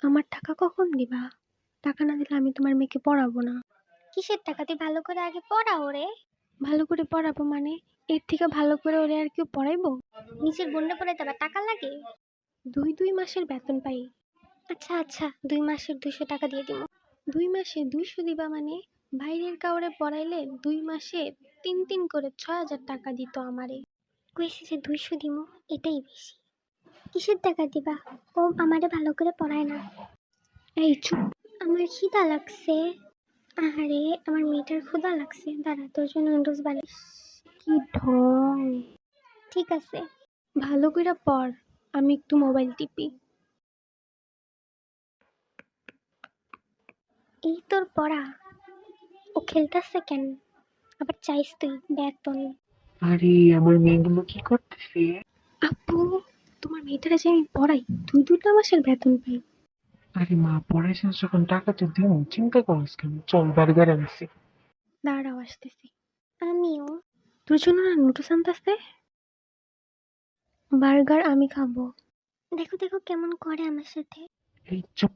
আমার টাকা কখন দিবা? টাকা না দিলে আমি তোমার মেয়েকে পড়াবো না। কিসের টাকা? তুই ভালো করে আগে পড়া ওরে। ভালো করে পড়াবো মানে? এর থেকে ভালো করে ওরে আর কেউ পড়াইবো? নিজের বোনটা পড়াইতে আবার টাকা লাগে? 2 মাসের বেতন পাই। আচ্ছা আচ্ছা, 2 মাসের 200 টাকা দিয়ে দিব। 2 মাসে 200 দিবা মানে? বাইরের কাউরে পড়াইলে 2 মাসে 3 করে 6,000 টাকা দিত আমারে। কইছি যে 200 দিব, এটাই বেশি। কিসের টাকা দিবা? ও আমারে ভালো করে পড়ায় না। এই চুপ! আমার খিদা লাগছে। আহারে, আমার মেয়েটার ক্ষুধা লাগছে, দাঁড়া তোর জন্য নুডলস বানাই। কি ঢং! ঠিক আছে। ভালো কইরা পড়, আমি একটু মোবাইল টিপি। এই তোর পড়া? ও খেলতেছে কেন? আবার চাইস তুই বেতন? আরে আমার মেয়েগুলো কি করতেছে? আপু, তোমার মেয়েটারে যে আমি পড়াই, 2 মাসের বেতন পাই। আরে মা, পড়াই শেষ যখন টাকা তো দিও, চিন্তা করিস কেন? চল বার্গার আনছি। দাঁড়াও আসতেছি। আমিও। তোর জন্য না নুডলস আনতেছে। বার্গার আমি খাবো। দেখো দেখো কেমন করে আমার সাথে। এই চুপ!